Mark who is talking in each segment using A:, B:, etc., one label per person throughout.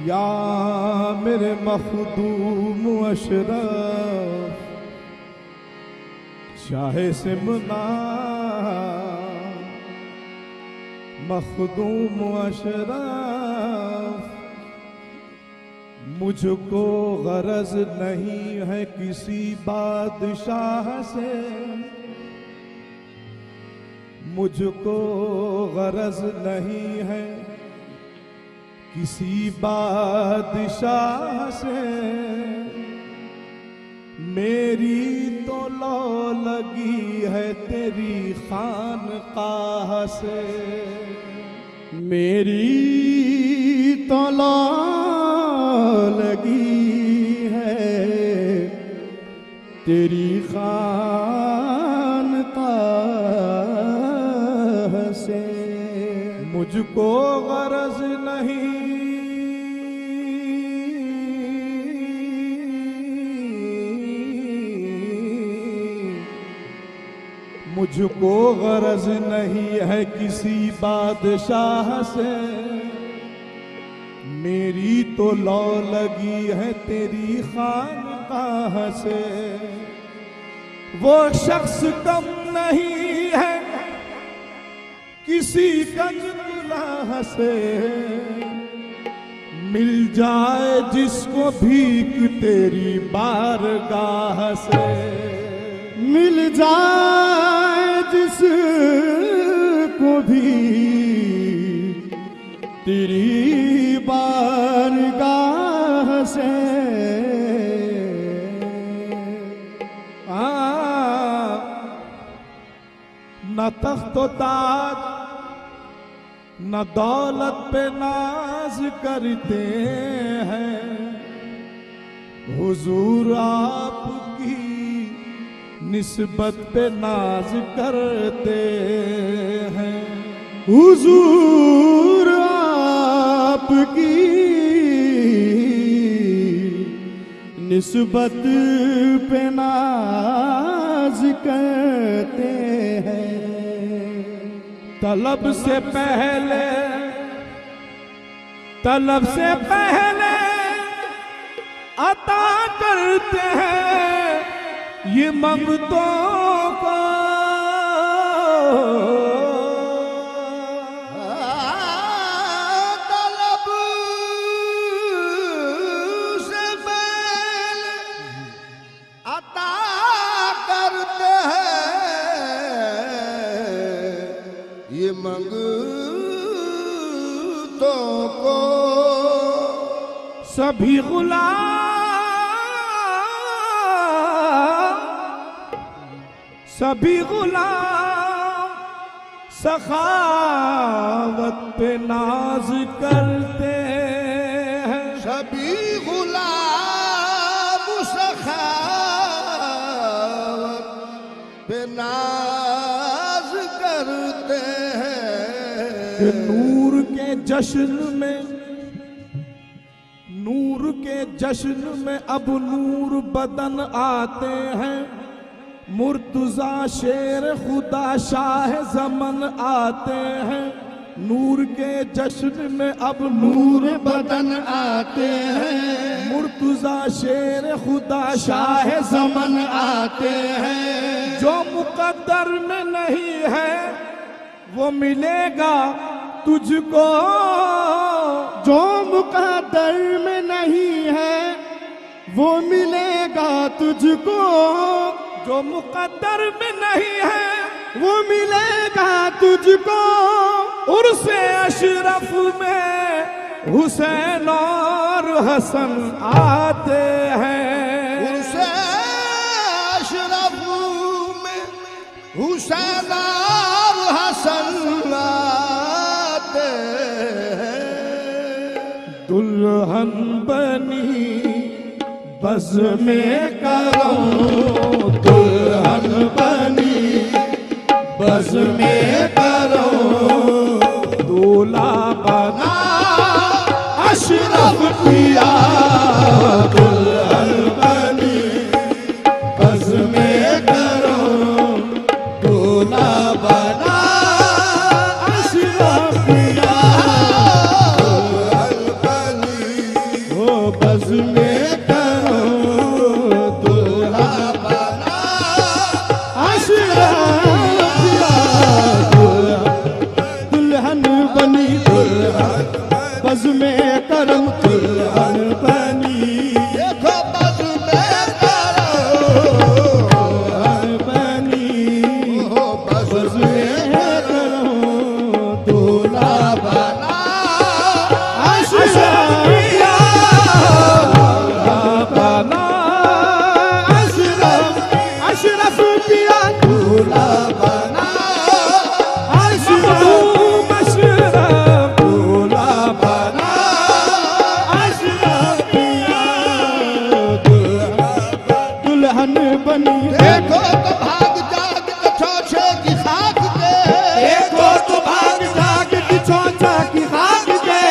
A: या मेरे मखदूम अशरफ शाहे सिमना मखदूम अशरफ मुझको गरज नहीं है किसी बादशाह से, मुझको गरज नहीं है किसी बादशाह से, मेरी तो लौ लगी है तेरी खानकाह से,
B: मेरी तो लौ लगी है तेरी खानकाह से,
A: मुझको गरज नहीं मुझको गरज नहीं है किसी बादशाह से, मेरी तो लौ लगी है तेरी खानकाह से। वो शख्स कम नहीं है किसी कंजराह से, मिल जाए जिसको भीख तेरी बारगाह से,
B: मिल जाए जिसको भी तेरी बारगाह से।
A: न तख्त ताज न दौलत पे नाज करते हैं, हुजूर आपकी निस्बत पे नाज करते हैं,
B: हुजूर आपकी निस्बत पे नाज करते हैं।
A: तलब से पहले अता करते हैं ये मंगतों को,
B: तलब से पहले अता करते हैं ये मंगतों को।
A: सभी गुलाम सखावत पे नाज करते हैं,
B: सभी गुलाम सखावत पे नाज करते हैं।
A: कि नूर के जश्न में अब नूर बदन आते हैं, मुर्तजा शेर खुदा शाह ज़मन आते हैं। नूर के जश्न में अब नूर बदन आते हैं, मुर्तजा शेर खुदा शाह ज़मन आते हैं। जो मुकद्दर में नहीं है वो मिलेगा तुझको,
B: जो मुकद्दर में नहीं है वो मिलेगा तुझको,
A: जो मुकद्दर में नहीं है
B: वो मिलेगा तुझको।
A: उर्से अशरफ में हुसैन और हसन आते हैं,
B: उर्से अशरफ में हुसैन और हसन आते हैं।
A: दुल्हन बनी बज़ में करो,
B: दुल्हन बनी बज़ में करो,
A: दूल्हा बना
B: अशरफ पिया। दुल्हन बनी बज़ में करो, दूल्हा बना अशरफ पिया। दुल्हन बनी वो बज़ में करो, दूल्हा बना अशरफ पिया। दुल्हन बनी बज़ में करम, दुल्हन बनी देखो बज़ में करो, दुल्हन बनी बज़ में करो, दूल्हा बना अशरफ पिया। दूल्हा बना अशरफ पिया, दूल्हा बना
A: मखदूम अशरफ,
B: दूल्हा बना अशरफ पिया। दुल्हन बनी देखो तो भाग जाग छोछे की खाक के, देखो तो भाग जाग छोछा की खाक के,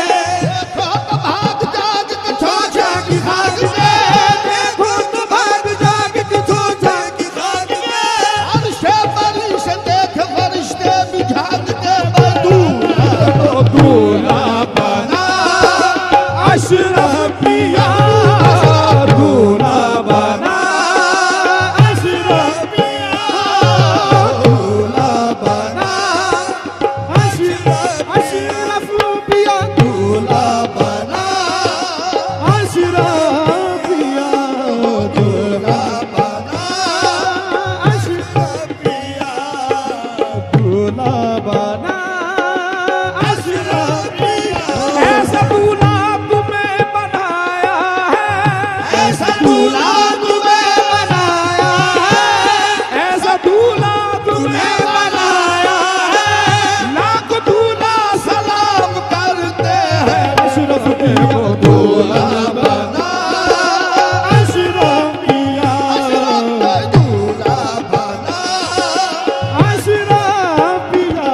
B: देखो तो भाग जाग छोछा की खाक के, देखो तो भाग जाग छोछा की खाक के। अर्शे बरिश देख फरिश्ते भी झांकते, दूल्हा बना
A: अशरफ पिया,
B: दूल्हा बना अशरफ पिया। दूल्हा बना अशरफ पिया, दूल्हा बना अशरफ पिया। दूल्हा बना अशरफ पिया, दूल्हा बना अशरफ पिया।
A: ऐसा दूल्हा तुम्हें बनाया है,
B: ऐसा दूल्हा तुम्हें बनाया है,
A: ऐसा दूल्हा तुम्हें
B: बनाया है। लाख दूल्हा सलाम करते हैं, अशरफ के वो दूल्हा बना अशरफ पिया। दूल्हा बना अशरफ पिया।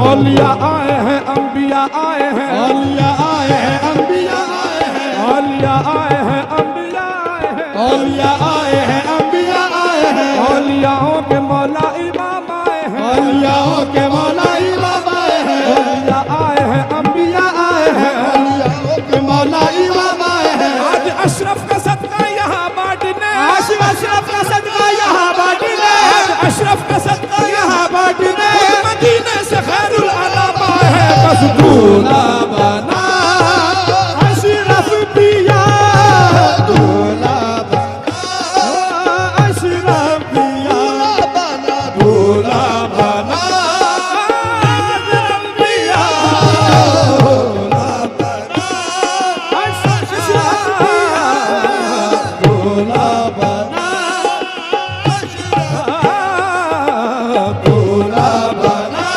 A: औलिया आए हैं, अंबिया आए हैं,
B: औलिया आए हैं, अंबिया आए हैं,
A: औलिया आए हैं, अंबिया आए हैं,
B: औलिया आए हैं, अंबिया आए हैं।
A: औलियाओं के मौला इमाम आए हैं,
B: औलियाओं के मौला इमाम आए हैं,
A: औलिया आए हैं, अंबिया आए हैं।
B: औलियाओं के मौला इमाम आए हैं।
A: आज अशरफ का सदका यहाँ बांटने,
B: आज अशरफ का सदका यहाँ बांटने,
A: आज अशरफ का सदका यहाँ
B: बांटने।
A: मदीने से खैरुल आलम आए हैं, बस
B: दूल्हा बना अशरफ पिया, दूल्हा बना अशरफ पिया। दूल्हा बना अशरफ पिया, दूल्हा बना अशरफ पिया। दूल्हा बना अशरफ, दूल्हा बना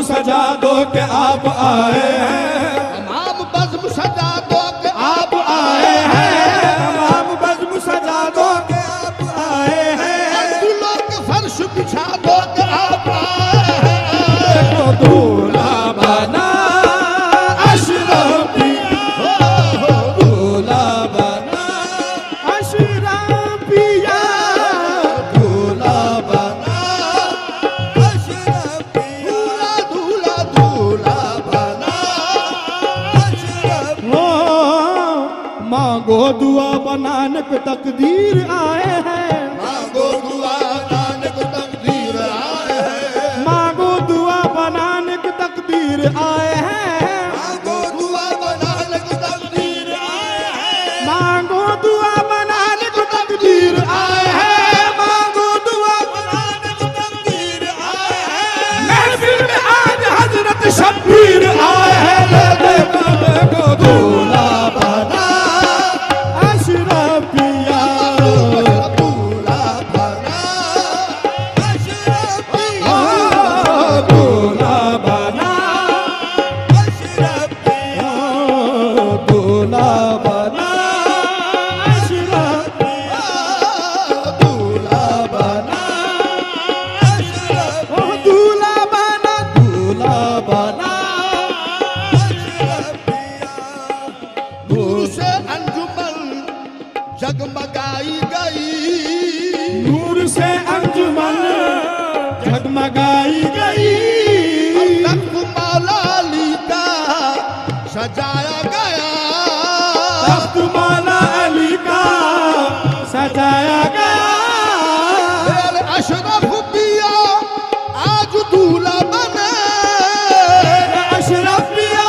A: बज़्म सजा दो कि आप आए हैं,
B: तमाम बज़्म सजा दो कि
A: आप आए हैं, तमाम बज़्म सजा दो कि आप आए हैं,
B: दिलों के फर्श बिछा दो कि आप आए हैं।
A: देखो दूल्हा बना अशरफ पिया, दूल्हा बना अशरफ पिया, दूल्हा बना अशरफ पिया,
B: दूल्हा दूल्हा बना
A: अशरफ। हो मांगो दुआ बनाने पे तकदीर आए हैं,
B: मांगो दुआ नानक तकदीर आए हैं,
A: मांगो दुआ बनाने की तकदीर आए हैं,
B: मांगो दुआ नानक तकदीर आए हैं,
A: मांगो दुआ बनाने की तकदीर आए हैं, मांगो दुआ बनाने की तकदीर आए हैं। महफिल में आज हजरत शब्बीर आए हैं, देखो दूल्हा बना अशरफ पिया,
B: दूल्हा बना
A: अशरफ पिया, दूल्हा बना अशरफ पिया, दूल्हा बना अशरफ पिया, दूल्हा बना अशरफ, दूल्हा बना, दूल्हा बना अशरफ पिया।
B: नूर से अंजुमन जगमगाई गई,
A: नूर से अंजुमन जगमगाई गई,
B: तख्त मौला अली का सजाया गया,
A: तख्त मौला अली का सजाया गया,
B: फिर अशरफ पिया आज दूल्हा बने,
A: अशरफ पिया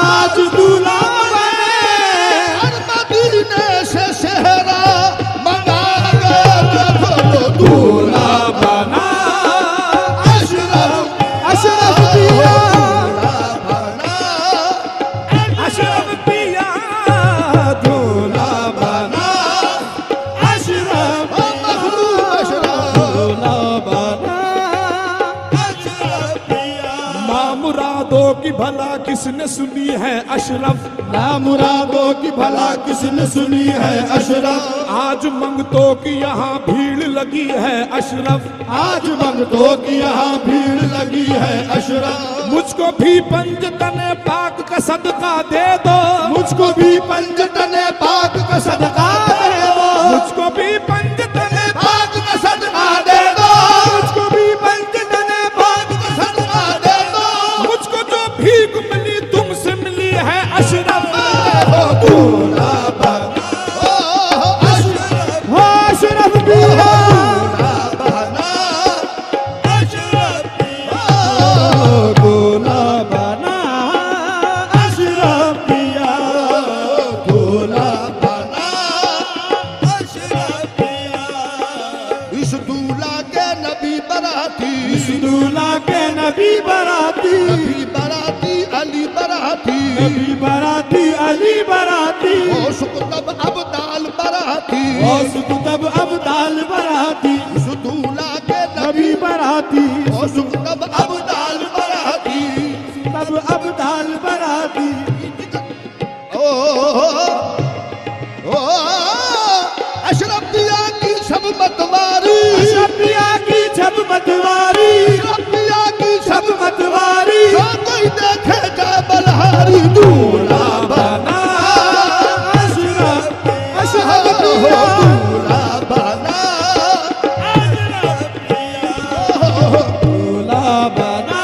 A: आज दूल्हा बने,
B: हर मदीने से सेहरा मंगा गए, देखो
A: दूल्हा बना
B: अशरफ
A: अशरफ पिया,
B: बना,
A: अशरफ पिया, दूल्हा बना अशरफ
B: मखलूक अशरफ,
A: दूल्हा बना अशरफ पिया। मामुरादों की भला किसने सुनी है अशरफ, नामुरादों की भला किसने सुनी है अशरफ, आज मंगतों की यहाँ भीड़ लगी है अशरफ, आज मंगतों की यहाँ भीड़ लगी है अशरफ, मुझको भी पंजतने पाक का सदका दे दो, मुझको भी पंजतने पाक का सदका दे दो, मुझको भी पंजतने पाक का सदका दे दो, मुझको भी पंजतने पाक का सदका दे दो, मुझको जो भीख मिली तुमसे मिली है अशरफ, दूल्हा बना
B: अशरफ
A: हो अशरफ पिया,
B: बना,
A: अशरफ पिया, दूल्हा बना अशरफ पिया, दूल्हा
B: बना,
A: अशरफ पिया।
B: इस दूल्हा के नबी बराती,
A: इस दूल्हा के नबी बराती,
B: नबी बराती अली बराती,
A: नबी बराती अली बराती,
B: ओ सुकुतब अब्दाल बराती,
A: औस कुतब अब्दाल बराती,
B: इस दूल्हा के नबी,
A: नबी बराती,
B: ओ सुकुतब अब्दाल बराती,
A: तब अब्दाल बराती,
B: ओ ओ अशरफ पिया की सब मतवारी,
A: अशरफ पिया की छब मतवारी,
B: अशरफ पिया की
A: छब
B: सब
A: मतवारी,
B: जो कोई देखे जाए बलहारी, दूल्हा
A: बना अशरफ, अशरफ
B: हो
A: पिया,
B: दूल्हा बना,
A: दूल्हा बना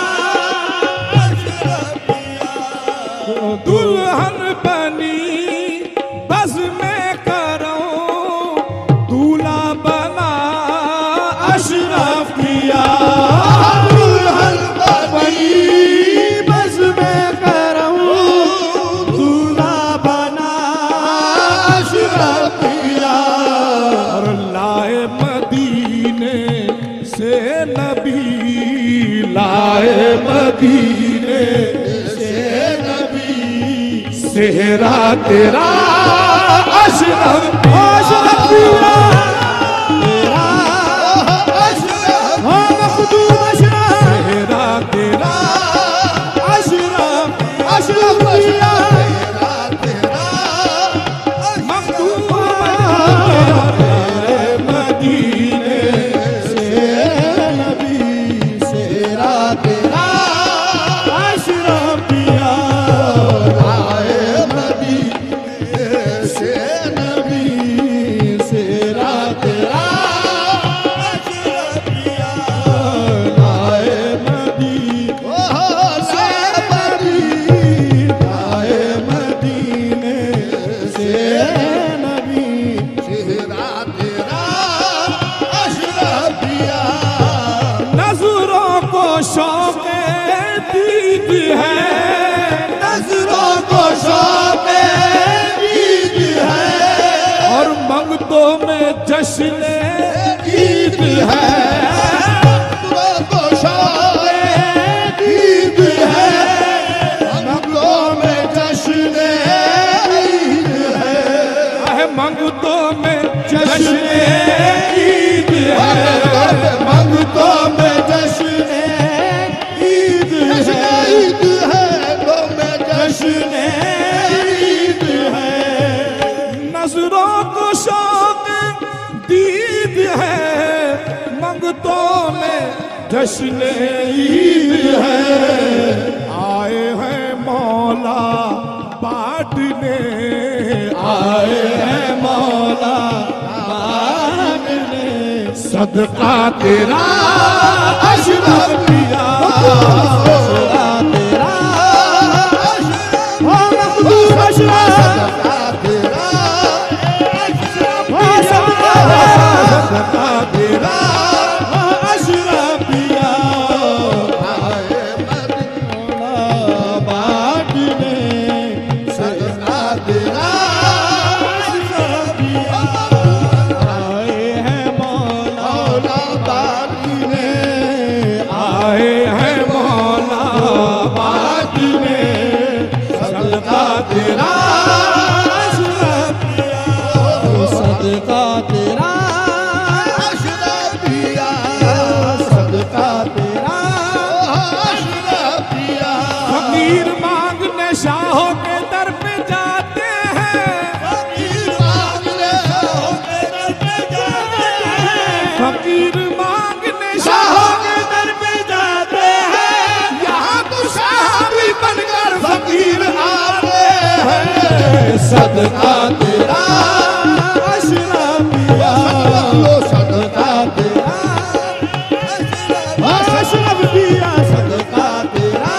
A: अशरफ पिया, दुल्हन बनी बस में करो, दूल्हा बना अशरफ पिया, दुल्हन बनी बस में करो, दूल्हा बना अशरफ पिया, और लाए मदीने से नबी, लाए मदीने से नबी, सेहरा तेरा अशरफ, अशरफ पिया, तेरा अशरफ, हो मखदूम अशरफ, सेहरा तेरा जश्न ईद है,
B: मंगतों शाह ईद है, मंगतों में जश्न ईद है,
A: मंगतों में जश्न ईद है,
B: मंगतों में जश्न ईद है, ईद है तो में जश्न ईद है,
A: नजरों को शौक दीद है, मंगतों में जश्न ईद है। आए हैं मौला बांटने,
B: आए हैं मौला बांटने,
A: सदका तेरा
B: अशरफ
A: पिया,
B: सदका तेरा
A: मखदूम अशरफ,
B: सदका तेरा
A: सदका तेरा अशरफ पिया।
B: आए मदीना बांटने, सदका तेरा आए हैं मौला बांटने,
A: आए हैं मौला बांटने, सदका तेरा अशरफ
B: सदका तेरा अशरफिया, सदका तेरा अशरफिया,
A: फकीर मांगने शाहों के दर पे जाते हैं,
B: फकीर मांगने शाहों के दर पे जाते हैं,
A: फकीर मांगने शाहों के दर पे जाते हैं, यहाँ तो शाह भी बनकर फकीर आते हैं।
B: सदका तेरा अशरफिया, सदका तेरा अशरफिया, सदका तेरा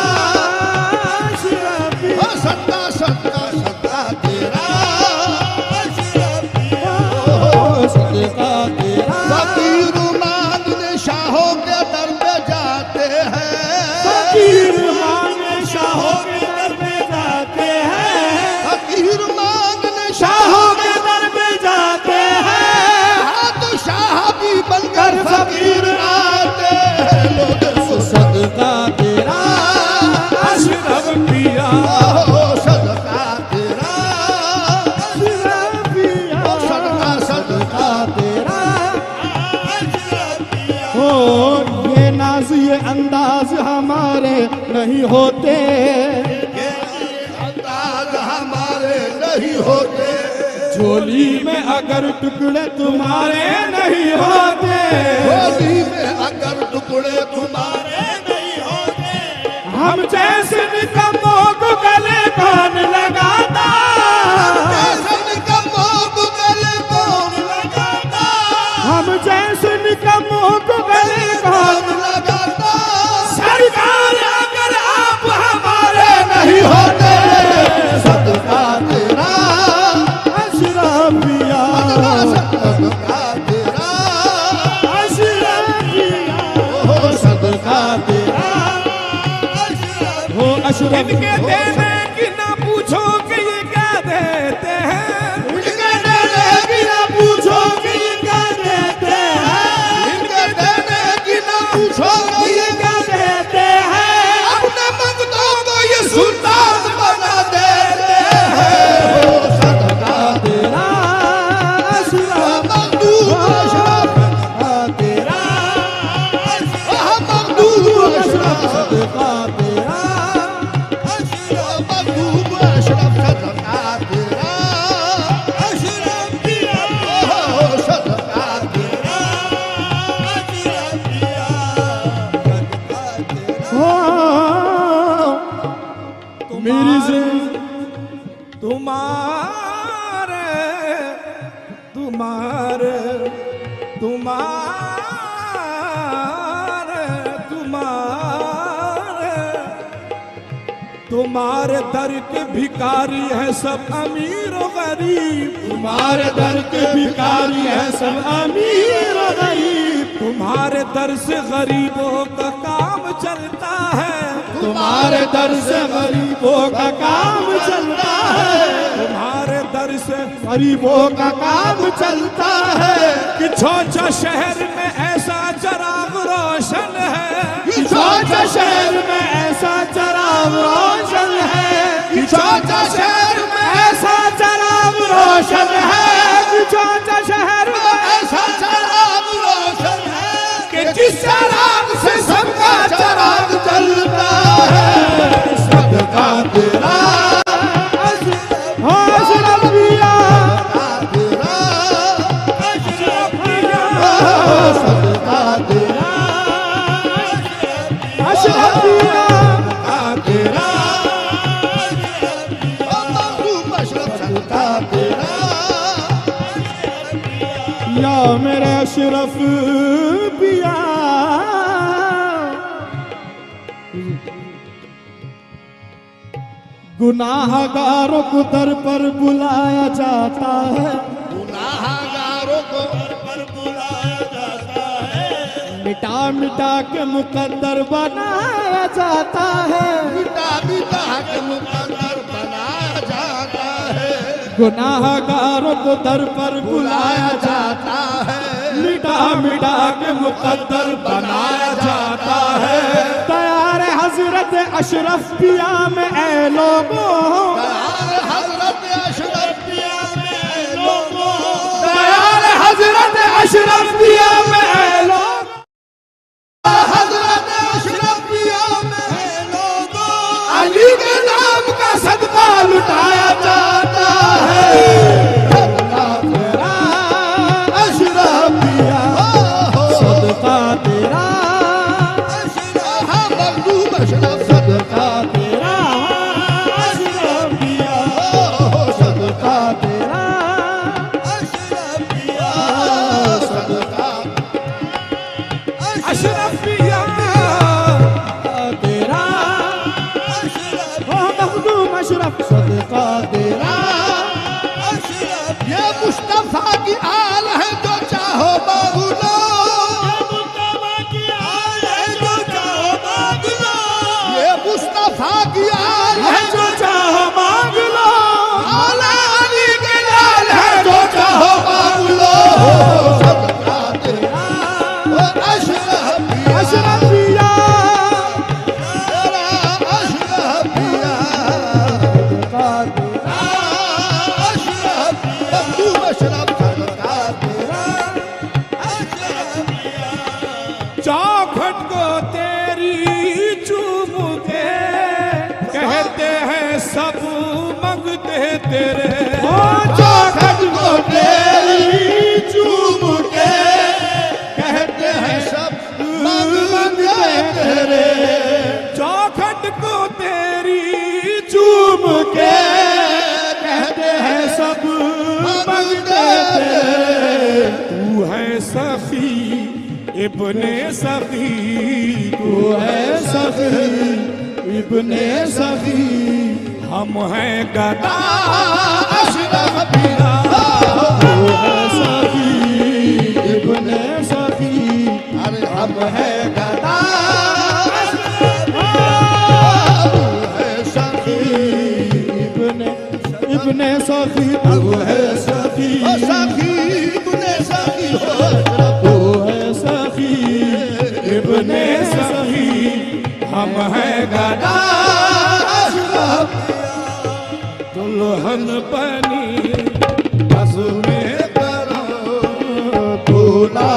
B: अशरफिया, सदका सदका सदका तेरा अशरफिया, सदका तेरा। फकीर मांगने शाहों के दर पे जाते हैं, फकीर मांगने शाहों के दर पे जाते हैं, फकीर मांगने शाहों के दर पे जाते हैं, हाँ तो शाह भी बनकर फकीर आते हैं। लोग सदका तेरा
A: अशरफ पिया,
B: सदका तेरा अशरफिया, सदका सदका तेरा अशरफिया। हो ये नाज ये अंदाज हमारे नहीं होते, ये अंदाज हमारे नहीं होते,
A: झोली में अगर टुकड़े तुम्हारे नहीं होते,
B: झोली में अगर टुकड़े तुम्हारे नहीं होते,
A: हम जैसे निकम्मों को गले कौन लगाता,
B: जैसे निकम्मों को गले कौन लगाता,
A: हम जैसे निकम्मों को गले कौन
B: लगाता,
A: सरकार अगर आप हमारे नहीं
B: होते, सदका तेरा अशरफिया, सदका तेरा अशरफिया, हो सदका तेरा अशरफ,
A: इनके देने की ना पूछो कि ये क्या देते हैं,
B: इनके देने की ना पूछो कि ये क्या देते हैं, इनके देने की ना पूछो कि ये क्या देते हैं, अपने मंगतों को ये सुल्तान बना देते हैं। हो सदका तेरा अशरफ, मखदूम अशरफ, सदका तेरा अशरफ, मखदूम अशरफ, सदका तेरा अशरफ, मखदूम अशरफ, सदका तेरा अशरफिया, हो सदका तेरा अशरफिया, सदका तेरा।
A: मेरी तुम्हारे तुम्हारे तुम्हारे तुम्हारे तुम्हारे दर के भिखारी है सब अमीर और गरीब,
B: तुम्हारे दर के भिखारी है सब अमीर और गरीब,
A: तुम्हारे दर से गरीबों का काम चलता है,
B: तुम्हारे दर से गरीबों का काम चलता है,
A: तुम्हारे दर से
B: गरीबों का काम चलता है
A: कि चौचा शहर में ऐसा चराग रोशन है,
B: कि चौचा शहर में ऐसा चराग रोशन है, कि चौचा शहर में ऐसा चराग रोशन है,
A: कि चौचा शहर में
B: ऐसा चराग रोशन है
A: कि जिस चराग से सबका
B: चराग जलता है। सदका तेरा
A: अशरफ पिया,
B: तेरा
A: अशरफ पिया,
B: सदका तेरा
A: अशरफ पिया,
B: तेरा मखदूम अशरफ सदका तेरा।
A: या मेरे अशरफ पिया, गुनाहगारों को दर पर बुलाया जाता है,
B: गुनाहगारों को पर बुलाया जाता है,
A: मिटा मिटा के मुकद्दर बनाया जाता है,
B: मिटा मिटा के मुकद्दर बनाया जाता है,
A: गुनाहगारों को दर पर
B: बुलाया जाता है,
A: मिटा मिटा के मुकद्दर बनाया जाता है। तैयार हजरत अशरफ पिया में ऐ लोगों,
B: हजरत अशरफ पिया में लोगों,
A: तैयार हजरत अशरफ पिया में ऐ लोगों,
B: हजरत अशरफ पिया में लोगों,
A: अली के नाम का सदका लुटाया जाता है।
B: सदका तेरा
A: अशरफ पिया, सदका तेरा,
B: मखदूम अशरफ सदका
A: तेरा अशरफ पिया,
B: सदका
A: तेरा
B: अशरफ पिया, सदका
A: अशरफ पिया, तेरा मखदूम अशरफ, सदका तेरा
B: अशरफ। ये मुस्तफा की आल है जो चाहो मांग लो,
A: मुस्तफा की आल है जो चाहो मांग लो,
B: ये मुस्तफा की आल है
A: जो चाहो मांग लो,
B: मौला अली के लाल है जो चाहो मांग लो। सदका तेरा अशरफ पिया,
A: अशरफ पिया,
B: तेरा अशरफ पिया,
A: सदका तेरा
B: अशरफ मखदूम अशरफ सदका तेरा अशरफ।
A: चौखट को तेरी चूम के कहते हैं सब मंगते तेरे,
B: चौखट को तेरी चूम के कहते हैं सब मंगते तेरे,
A: चौखट को तेरी चूम के कहते हैं सब मंगते तेरे। तू है सखी इब्ने सखी, तू है सखी इब्ने सखी, हम हैं गदा
B: अशरफ पिया,
A: तू है सखी इब्ने सखी,
B: अरे हम है गदा है सखी,
A: इब्ने सखी, तू है सखी,
B: सखी इब्ने सखी हो,
A: तू है सखी इब्ने सखी, हम हैं गदा
B: अशरफ
A: दुल्हन बनी बस में
B: करो तू ना